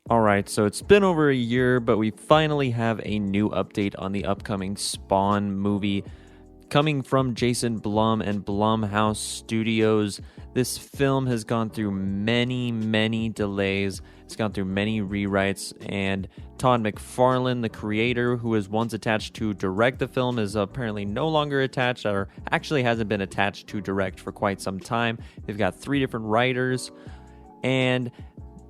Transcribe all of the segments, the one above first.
Alright, so it's been over a year, but we finally have a new update on the upcoming Spawn movie. Coming from Jason Blum and Blumhouse Studios, this film has gone through many delays. It's gone through many rewrites, and Todd McFarlane, the creator, who was once attached to direct the film, is apparently no longer attached, or actually hasn't been attached to direct for quite some time. They've got 3 different writers, and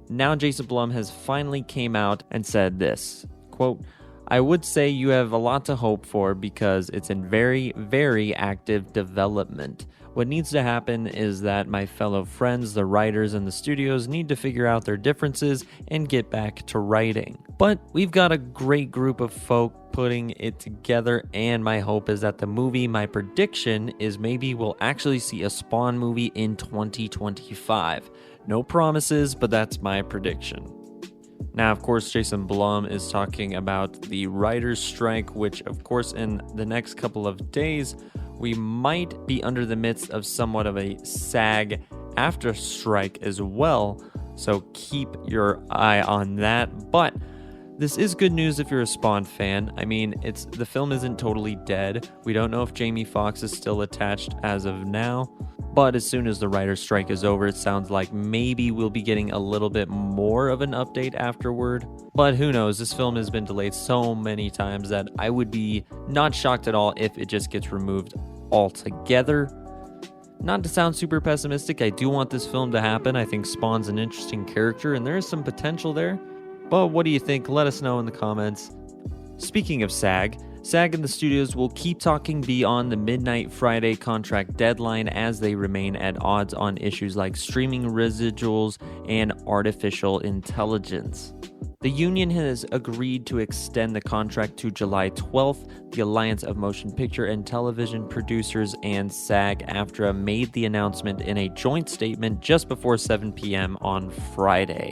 now Jason Blum has finally came out and said this, quote, "I would say you have a lot to hope for because it's in very active development. What needs to happen is that my fellow friends, the writers and the studios, need to figure out their differences and get back to writing. But we've got a great group of folk putting it together, and my hope is that the movie, my prediction is maybe we'll actually see a Spawn movie in 2025. No promises, but that's my prediction." Now, of course, Jason Blum is talking about the writer's strike, which, of course, in the next couple of days, we might be under the midst of somewhat of a SAG after strike as well. So keep your eye on that. But this is good news if you're a Spawn fan. I mean, the film isn't totally dead. We don't know if Jamie Foxx is still attached as of now. But as soon as the writer's strike is over, it sounds like maybe we'll be getting a little bit more of an update afterward. But who knows, this film has been delayed so many times that I would be not shocked at all if it just gets removed altogether. Not to sound super pessimistic, I do want this film to happen. I think Spawn's an interesting character and there is some potential there. But what do you think? Let us know in the comments. Speaking of SAG and the studios will keep talking beyond the midnight Friday contract deadline as they remain at odds on issues like streaming residuals and artificial intelligence. The union has agreed to extend the contract to July 12th. The Alliance of Motion Picture and Television Producers and SAG-AFTRA made the announcement in a joint statement just before 7 p.m. on Friday.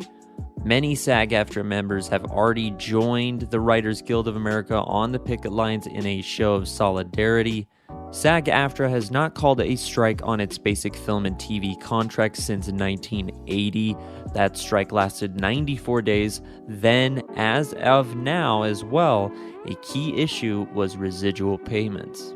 Many SAG-AFTRA members have already joined the Writers Guild of America on the picket lines in a show of solidarity. SAG-AFTRA has not called a strike on its basic film and TV contract since 1980. That strike lasted 94 days. Then, as of now as well, a key issue was residual payments.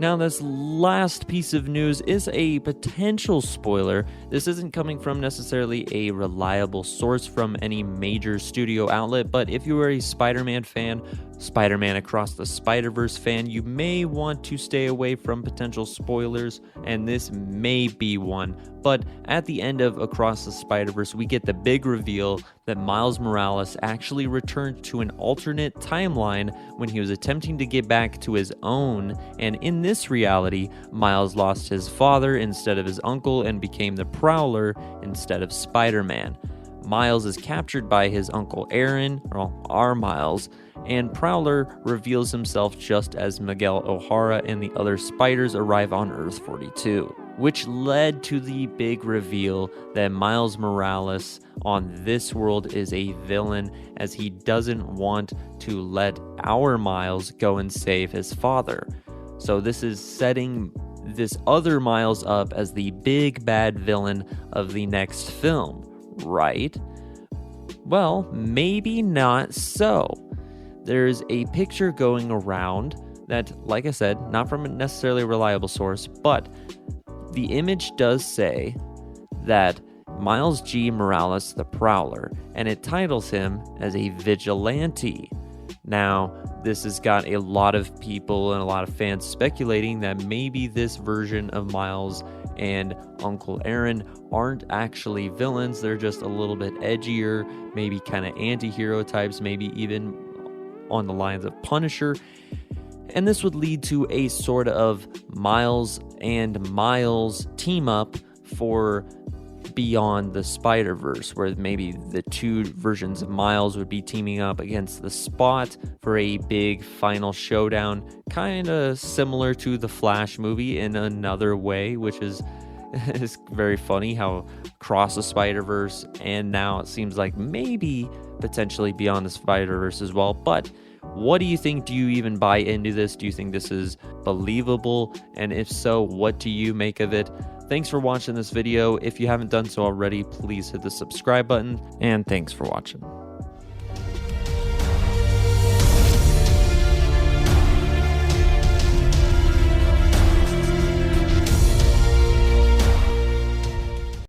Now, this last piece of news is a potential spoiler. This isn't coming from necessarily a reliable source from any major studio outlet, but if you are a Spider-Man fan, Spiderman Across the Spiderverse fan, you may want to stay away from potential spoilers, and this may be one. But at the end of Across the Spiderverse, we get the big reveal that Miles Morales actually returned to an alternate timeline when he was attempting to get back to his own, and in this reality, Miles lost his father instead of his uncle and became the Prowler instead of Spider-Man. Miles is captured by his uncle Aaron, or our Miles, and Prowler reveals himself just as Miguel O'Hara and the other spiders arrive on Earth 42, which led to the big reveal that Miles Morales on this world is a villain, as he doesn't want to let our Miles go and save his father. So this is setting this other Miles up as the big bad villain of the next film, right? Well, maybe not so. There's a picture going around that, like I said, not from a necessarily reliable source, but the image does say that Miles G. Morales the Prowler, and it titles him as a vigilante. Now, this has got a lot of people and a lot of fans speculating that maybe this version of Miles and Uncle Aaron aren't actually villains, they're just a little bit edgier, maybe kind of anti-hero types, maybe even on the lines of Punisher. And this would lead to a sort of Miles and Miles team up for Beyond the Spiderverse, where maybe the 2 versions of Miles would be teaming up against the Spot for a big final showdown, kind of similar to the Flash movie in another way, which is very funny how Across the Spiderverse, and now it seems like maybe potentially Beyond the Spiderverse as well. But what do you think? Do you even buy into this? Do you think this is believable? And if so, what do you make of it? Thanks for watching this video. If you haven't done so already, please hit the subscribe button, and thanks for watching.